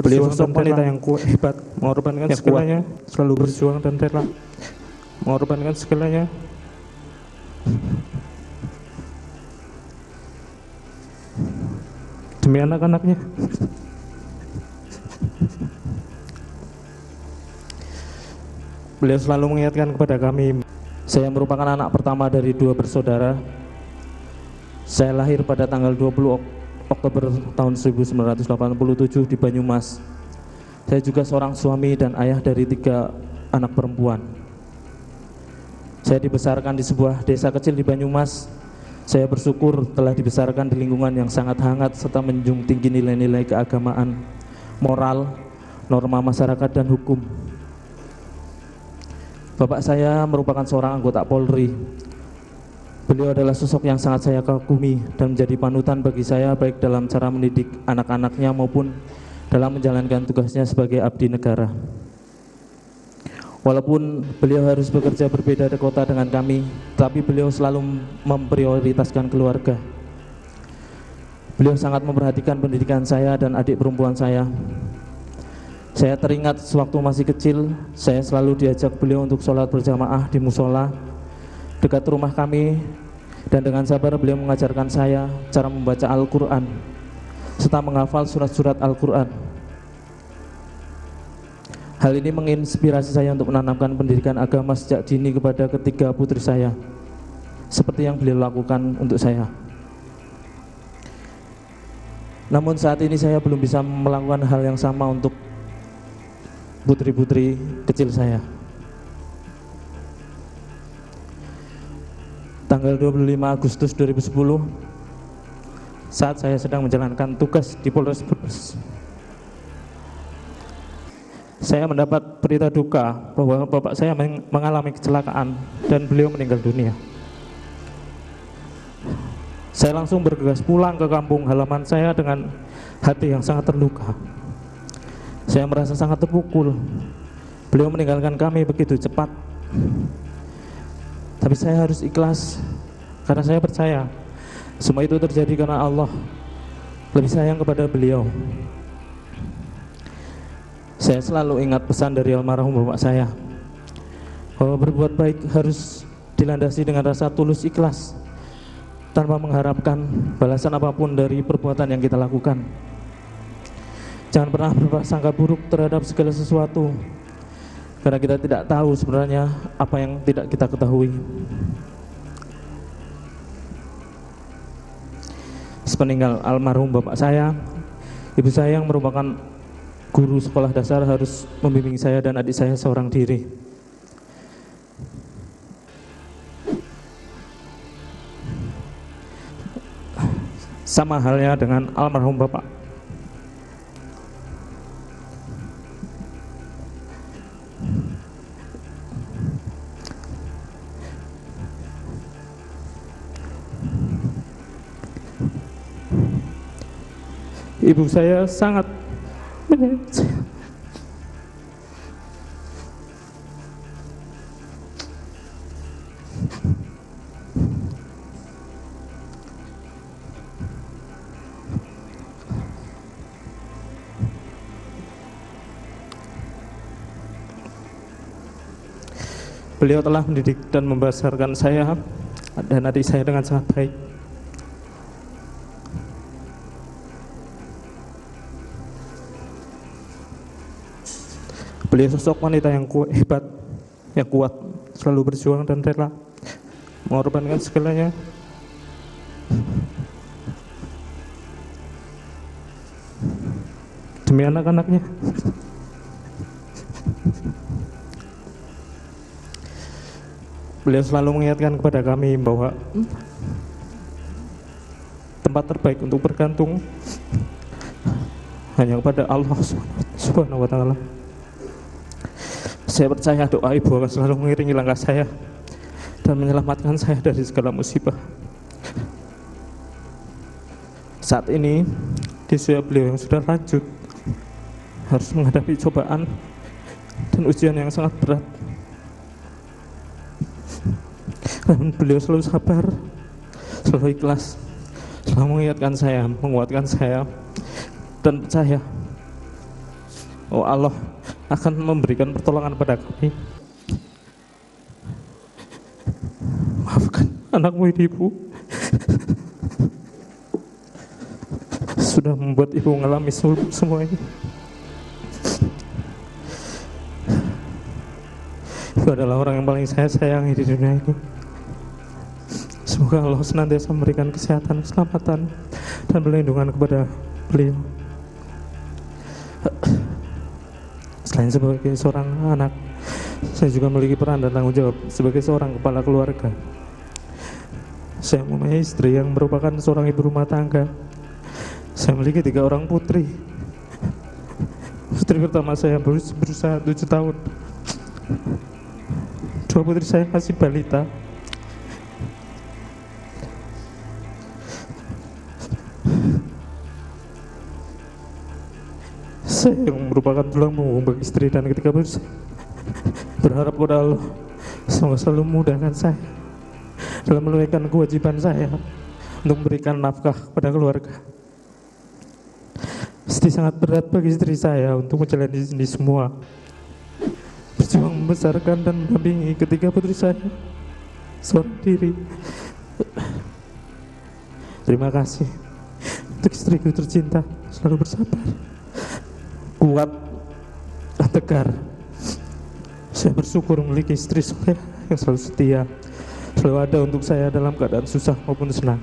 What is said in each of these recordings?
berjuang dan wanita yang kuat, hebat, mengorbankan segalanya, selalu berjuang dan rela mengorbankan segalanya demi anak-anaknya. Beliau selalu mengingatkan kepada kami, saya merupakan anak pertama dari 2 bersaudara. Saya lahir pada tanggal 20 Oktober tahun 1987 di Banyumas. Saya juga seorang suami dan ayah dari 3 anak perempuan. Saya dibesarkan di sebuah desa kecil di Banyumas. Saya bersyukur telah dibesarkan di lingkungan yang sangat hangat serta menjunjung tinggi nilai-nilai keagamaan, moral, norma masyarakat dan hukum. Bapak saya merupakan seorang anggota Polri. Beliau adalah sosok yang sangat saya kagumi dan menjadi panutan bagi saya baik dalam cara mendidik anak-anaknya maupun dalam menjalankan tugasnya sebagai abdi negara. Walaupun beliau harus bekerja berbeda di kota dengan kami, tapi beliau selalu memprioritaskan keluarga. Beliau sangat memperhatikan pendidikan saya dan adik perempuan saya. Saya teringat sewaktu masih kecil, saya selalu diajak beliau untuk sholat berjamaah di musola dekat rumah kami, dan dengan sabar beliau mengajarkan saya cara membaca Al-Quran serta menghafal surat-surat Al-Quran. Hal ini menginspirasi saya untuk menanamkan pendidikan agama sejak dini kepada ketiga putri saya, seperti yang beliau lakukan untuk saya. Namun saat ini saya belum bisa melakukan hal yang sama untuk putri-putri kecil saya. Tanggal 25 Agustus 2010, saat saya sedang menjalankan tugas di Polres Brebes, saya mendapat berita duka bahwa bapak saya mengalami kecelakaan dan beliau meninggal dunia. Saya langsung bergegas pulang ke kampung halaman saya dengan hati yang sangat terluka. Saya merasa sangat terpukul. Beliau meninggalkan kami begitu cepat. Tapi saya harus ikhlas karena saya percaya semua itu terjadi karena Allah lebih sayang kepada beliau. Saya selalu ingat pesan dari almarhum bapak saya bahwa berbuat baik harus dilandasi dengan rasa tulus ikhlas tanpa mengharapkan balasan apapun dari perbuatan yang kita lakukan. Jangan pernah berprasangka buruk terhadap segala sesuatu, karena kita tidak tahu sebenarnya apa yang tidak kita ketahui. Sepeninggal almarhum bapak saya, ibu saya yang merupakan guru sekolah dasar harus membimbing saya dan adik saya seorang diri. Sama halnya dengan almarhum bapak. Ibu saya sangat menyayangi saya. Beliau telah mendidik dan membesarkan saya dan adik saya dengan sangat baik. Beliau sosok wanita yang kuat, hebat, yang kuat, selalu berjuang dan rela mengorbankan segalanya demi anak-anaknya. Beliau selalu mengingatkan kepada kami bahwa tempat terbaik untuk bergantung hanya kepada Allah Subhanahu wa Ta'ala. Saya percaya doa ibu akan selalu mengiringi langkah saya dan menyelamatkan saya dari segala musibah. Saat ini di usia beliau yang sudah lanjut harus menghadapi cobaan dan ujian yang sangat berat, namun beliau selalu sabar, selalu ikhlas, selalu mengingatkan saya, menguatkan saya, dan percaya Oh Allah akan memberikan pertolongan pada kami. Maafkan anakmu ini, Ibu. Sudah membuat Ibu mengalami semua ini. Ibu adalah orang yang paling saya sayangi di dunia ini. Semoga Allah senantiasa memberikan kesehatan, keselamatan, dan perlindungan kepada beliau. Selain sebagai seorang anak, saya juga memiliki peran dan tanggung jawab sebagai seorang kepala keluarga. Saya mempunyai istri yang merupakan seorang ibu rumah tangga. Saya memiliki 3 orang putri. Putri pertama saya berusia 7 tahun. 2 putri saya masih balita. Saya yang merupakan tulang punggung bagi istri dan ketika berharap kepada Allah semoga selalu memudahkan saya dalam menunaikan kewajiban saya untuk memberikan nafkah kepada keluarga. Pasti sangat berat bagi istri saya untuk menjalani ini semua, berjuang membesarkan dan mendampingi ketiga putri saya seorang diri. Terima kasih untuk istriku tercinta, selalu bersabar, kuat, dan tegar. Saya bersyukur memiliki istri soleh yang selalu setia, selalu ada untuk saya dalam keadaan susah maupun senang.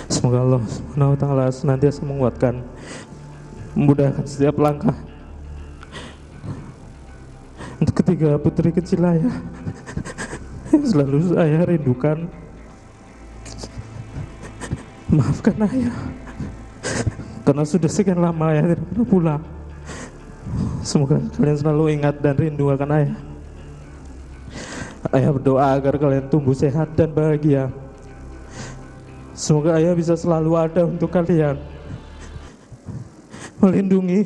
Semoga Allah SWT senantiasa menguatkan, memudahkan setiap langkah untuk ketiga putri kecil ayah yang selalu saya rindukan. Maafkan ayah karena sudah sekian lama ayah tidak pernah pulang. Semoga kalian selalu ingat dan rindu akan ayah. Ayah berdoa agar kalian tumbuh sehat dan bahagia. Semoga ayah bisa selalu ada untuk kalian, melindungi,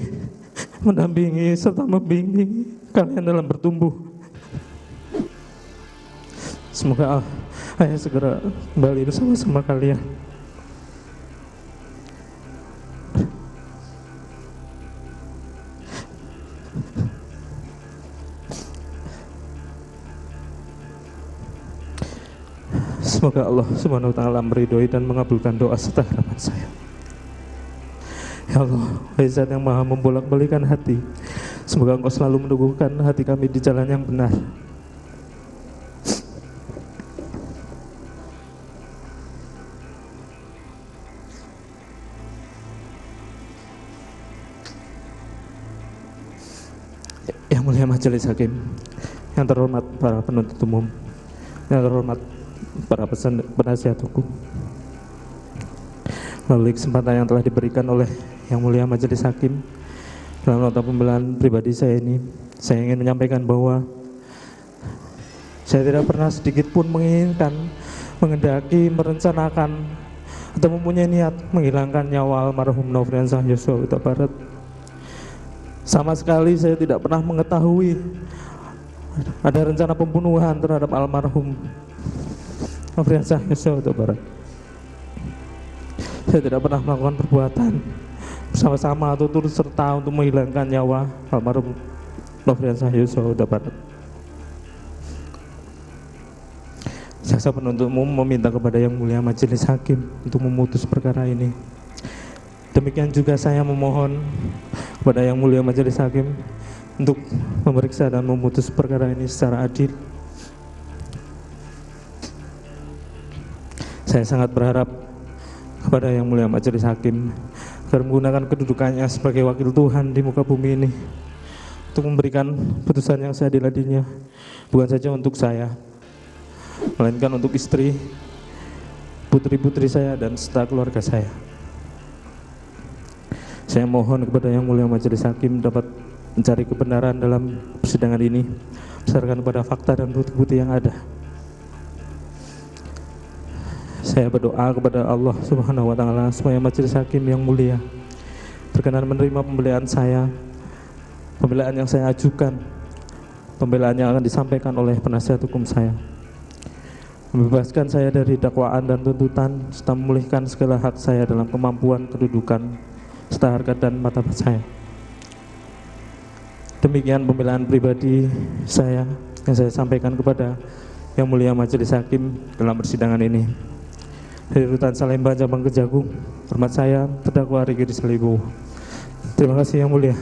mendampingi, serta membimbing kalian dalam bertumbuh. Semoga ayah segera kembali bersama-sama kalian. Semoga Allah SWT meridhoi dan mengabulkan doa serta harapan saya. Ya Allah, wahai Zat yang maha membolak-balikan hati, semoga Engkau selalu meneguhkan hati kami di jalan yang benar. Yang mulia Majelis Hakim, yang terhormat para penuntut umum, yang terhormat para penasihat hukum, melalui kesempatan yang telah diberikan oleh Yang Mulia Majelis Hakim dalam nota pembelaan pribadi saya ini, saya ingin menyampaikan bahwa saya tidak pernah sedikit pun menginginkan, mengendaki, merencanakan atau mempunyai niat menghilangkan nyawa almarhum Nofriansah Yosua Huta Barat. Sama sekali saya tidak pernah mengetahui ada rencana pembunuhan terhadap almarhum Nofriansah Yosua Huta Barat. Saya tidak pernah melakukan perbuatan bersama-sama atau turut serta untuk menghilangkan nyawa almarhum Nofriansah Yosua Huta Barat. Jaksa penuntut umum meminta kepada Yang Mulia Majelis Hakim untuk memutus perkara ini. Demikian juga saya memohon kepada Yang Mulia Majelis Hakim untuk memeriksa dan memutus perkara ini secara adil. Saya sangat berharap kepada Yang Mulia Majelis Hakim agar menggunakan kedudukannya sebagai wakil Tuhan di muka bumi ini untuk memberikan putusan yang seadil-adilnya, bukan saja untuk saya, melainkan untuk istri, putri-putri saya, dan serta keluarga saya. Saya mohon kepada Yang Mulia Majelis Hakim dapat mencari kebenaran dalam persidangan ini berdasarkan pada fakta dan bukti-bukti yang ada. Saya berdoa kepada Allah Subhanahu wa Ta'ala supaya Majelis Hakim yang mulia berkenan menerima pembelaan saya, pembelaan yang saya ajukan, pembelaan yang akan disampaikan oleh penasihat hukum saya, membebaskan saya dari dakwaan dan tuntutan serta memulihkan segala hak saya dalam kemampuan, kedudukan, serta harkat dan martabat saya. Demikian pembelaan pribadi saya yang saya sampaikan kepada Yang Mulia Majelis Hakim dalam persidangan ini. Dari Rutan Salemba, Cabang Kejagung, hormat saya terdakwa Riki Rizal Wibowo. Terima kasih Yang Mulia.